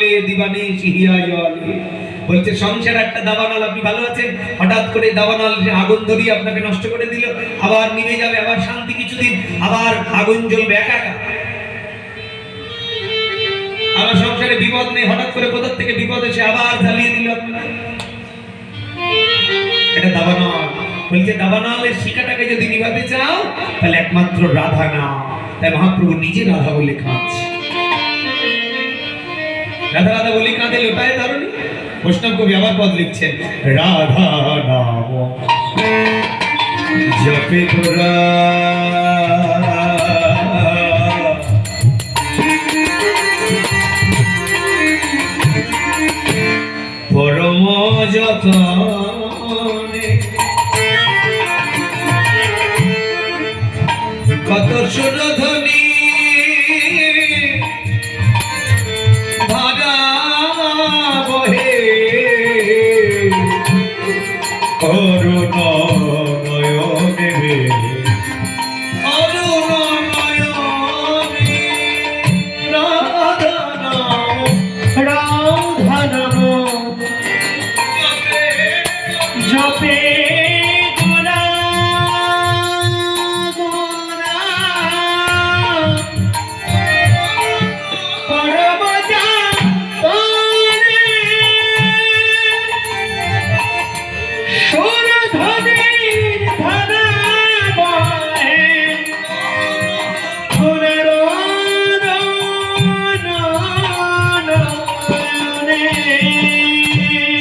দাবানলে দিবানি সিহিয়া জলে। বলছে সংসার একটা দাবানল, আপনি ভালো আছেন, হঠাৎ করে দাবানল আগুন ধরিয়ে আপনাকে নষ্ট করে দিল, আবার নিভে যাবে, আবার শান্তি কিছুদিন, আবার আগুন জ্বলবে একা একা। আমার সংসারে বিপদ নেই, হঠাৎ করে কোথা থেকে বিপদ এসে আবার জ্বালিয়ে দিল আপনাকে। এটা দাবানল। বলছে দাবানলের শিখাটাকে যদি নিভাতে চাও তাহলে একমাত্র রাধা নাও। তাই মহাপ্রভু নিজে রাধা বলে কাঁদছে। রাধা রাধা বলে কাঁদে লোটায় ধরনি। বৈষ্ণব কবি আবার পদ লিখছেন, রাধা নাম জপে তোরা পরম যতনে, কত সুরধ্বনি ধারা বহে অরুণ নয়নে, অরুণ নয়নে রাধা নাম, রাধা নাম জপে গোরা গোরা পরম যতনে, সুরধ্বনি ধারা বহে অরুণ নয়নে।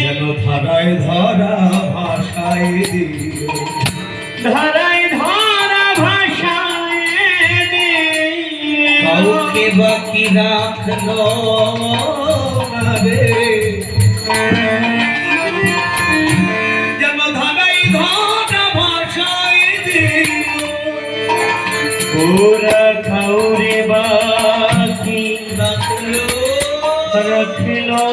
যেন ধারায় ধরা ভাষায় দিল, ধারায় ধরা ভাষায় দিল, কাউকে বাকি রাখলো না রে। যেন ধারায় ধরা ভাষায় দিল, ওরা কাউরে বাকি রাখলো রাখলো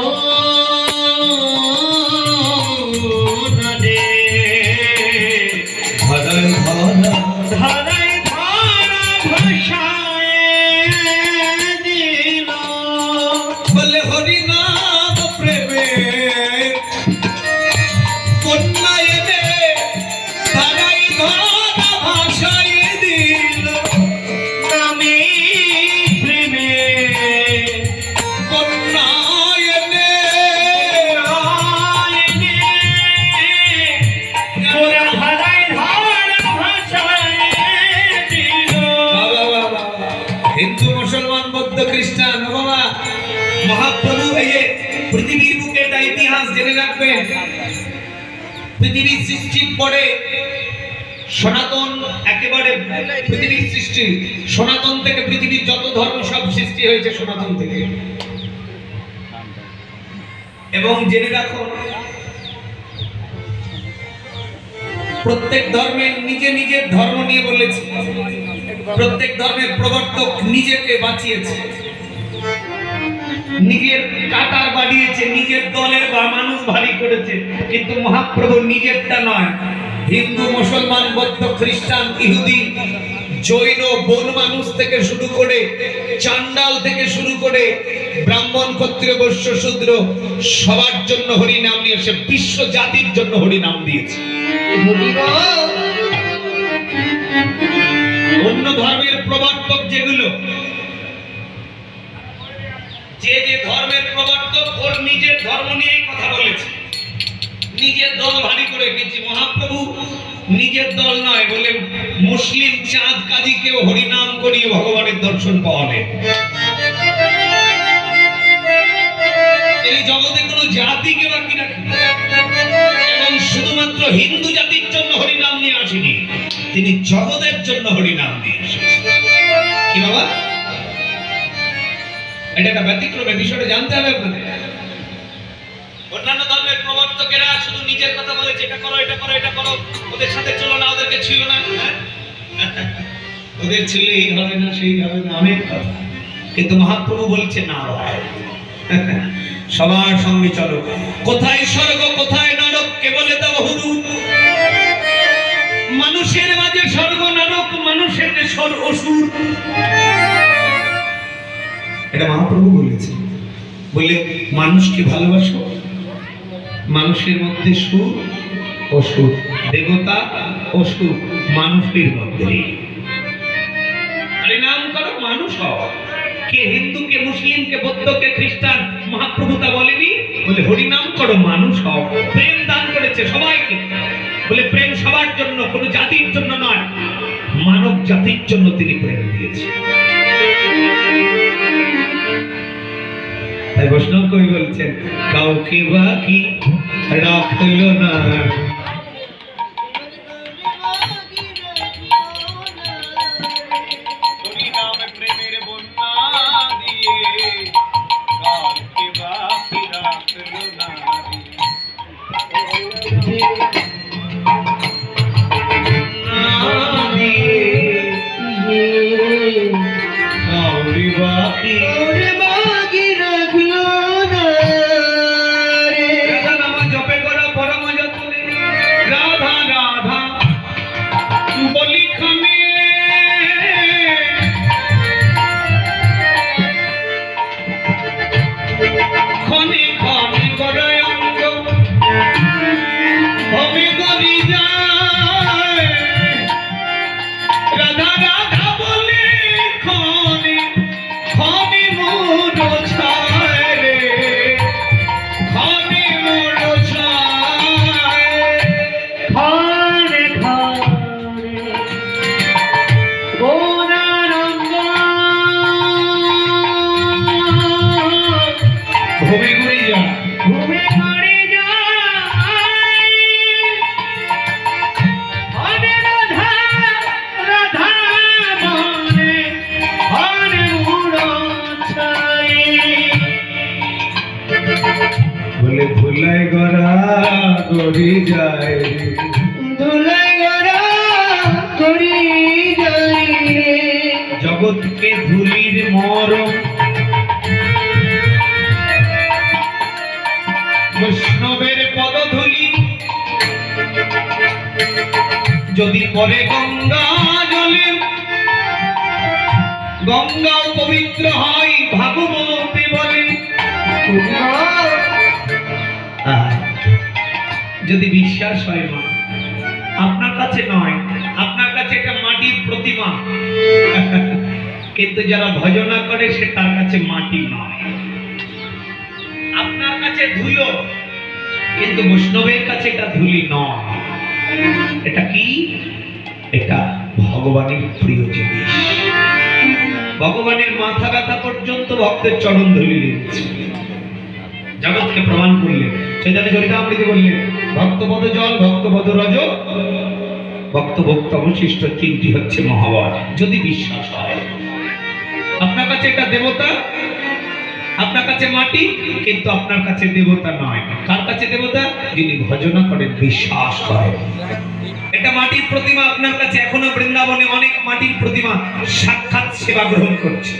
ধারায় ধারা ভাষায় দিল। বলে হরি নাম প্রেমে কন্যা এনে ধারায় ধারা ভাষায় দিল। নামে প্রেমে কন্যা এনে ওরা ধারায় হিন্দু মুসলমান বৌদ্ধ খ্রিস্টান বাবা, মহাপ্রভু এই পৃথিবীর বুকে একটা ইতিহাস জেনে রাখবেন। পৃথিবীর সৃষ্টির পরে সনাতন, একেবারে পৃথিবীর সৃষ্টি, সনাতন থেকে পৃথিবীর যত ধর্ম সব সৃষ্টি হয়েছে সনাতন থেকে। এবং জেনে রাখুন প্রত্যেক ধর্মের নিজে নিজের ধর্ম নিয়ে বলেছে, প্রত্যেক ধর্মের প্রবর্তক নিজেকে বাঁচিয়েছে, নিজের কাতার বাড়িয়েছে, নিজের দলের বা মানুষ ভারী করেছে, কিন্তু মহাপ্রভু নিজেরটা নয়। হিন্দু মুসলমান বৌদ্ধ খ্রিস্টান ইহুদি জৈন বন মানুষ থেকে শুরু করে চান্ডাল থেকে শুরু করে ব্রাহ্মণ ক্ষত্রিয় বৈশ্য শূদ্র সবার জন্য হরি নাম নিয়েছে, বিশ্ব জাতির জন্য হরি নাম দিয়েছে। অন্য ধর্মের প্রবর্তক যেগুলো, যে যে ধর্মের প্রবর্তক ওর নিজের ধর্ম নিয়ে কথা বলেছে, নিজের দল ভারী করে, কিন্তু মহাপ্রভু নিজের দল নয় বলে মুসলিম চাঁদ কাজীকেও হরিনাম করিয়ে ভগবানের দর্শন পাওয়ালেন। এই জগতে কোনো জাতিকে বাকি রাখেন এবং শুধুমাত্র হিন্দু জাতির জন্য হরিনাম নিয়ে আসেনি, তিনি জগতের জন্য হরিনাম নিয়ে এসেছেন। কি বাবা, এটা একটা ব্যতিক্রমের বিষয়টা জানতে হবে আপনাদের। অন্যান্য ধর্মের প্রবর্তকেরা শুধু নিজের কথা বলেছে, এটা করো এটা করো এটা করো, ওদের সাথে চলো না, ওদেরকে ছিল না, ওদের ছিল এই হবে না সেই হবে না, অনেক কথা। কিন্তু মহাপ্রভু বলছে না ভাই, সবার সঙ্গে চলো। কোথায় স্বর্গ কোথায় নরক কেবলে দাও হুজুর, মানুষের মাঝে স্বর্গ নরক, মানুষের অসুর, এটা মহাপ্রভু বলেছে। বলে মানুষকে ভালোবাসো, মানুষের মধ্যে সুখ ও সুখ, দেবতা ও সুখ মানুষের মধ্যে। আরে নাম করো, মানুষ হও। কে হিন্দু, কে মুসলিম, কে বৌদ্ধ, কে খ্রিস্টান, মহাপ্রভু তা বলেনি? বলে হরি নাম করো, মানুষ হও। প্রেম দান করেছে সবাইকে, বলে প্রেম সবার জন্য, কোনো জাতির জন্য নয়, মানব জাতির জন্য তিনি প্রেম দিয়েছে। তাই বৈষ্ণব কবি বলছেন, কাউকে বাকি রাখলো না, প্রেমের বন্যা দিয়ে কাউকে বাকি রাখলো না। বলে ধুলাই গড়া গড়ি যায়, ধুলাই গড়া গড়ি যায়, জগৎকে ধুলির মরম, বৈষ্ণবের পদধূলি যদি পরে গঙ্গা জলে, গঙ্গাও পবিত্র হয় ভাগবতে বলে। যদি বিশ্বাস হয় মা, আপনার কাছে নয়, আপনার কাছে একটা মাটির প্রতিমা, কিন্তু যারা ভজনা করে সে তার কাছে মাটি নয়, আপনার কাছে ধুলো, কিন্তু বৈষ্ণবের কাছে এটা ধুলি নয়। এটা কি? এটা ভগবানের প্রিয় জিনিস। ভগবানের মাথা ব্যথা পর্যন্ত ভক্তের চরণ ধুলি দিয়েছে, জগৎকে প্রমাণ করলেন। চৈতন্য চরিতামৃতে বললেন, ভক্তপদ জল, ভক্তপদ রজ, ভক্ত ভক্ত অবশিষ্ট, তিনটি হচ্ছে মহাবল। যদি বিশ্বাস হয়, আপনার কাছে এটা দেবতা, আপনার কাছে মাটি, কিন্তু আপনার কাছে দেবতা নয়। কার কাছে দেবতা? যিনি ভজনা করেন, বিশ্বাস করেন। এটা মাটির প্রতিমা আপনার কাছে। এখনো বৃন্দাবনে অনেক মাটির প্রতিমা সাক্ষাৎ সেবা গ্রহণ করছে।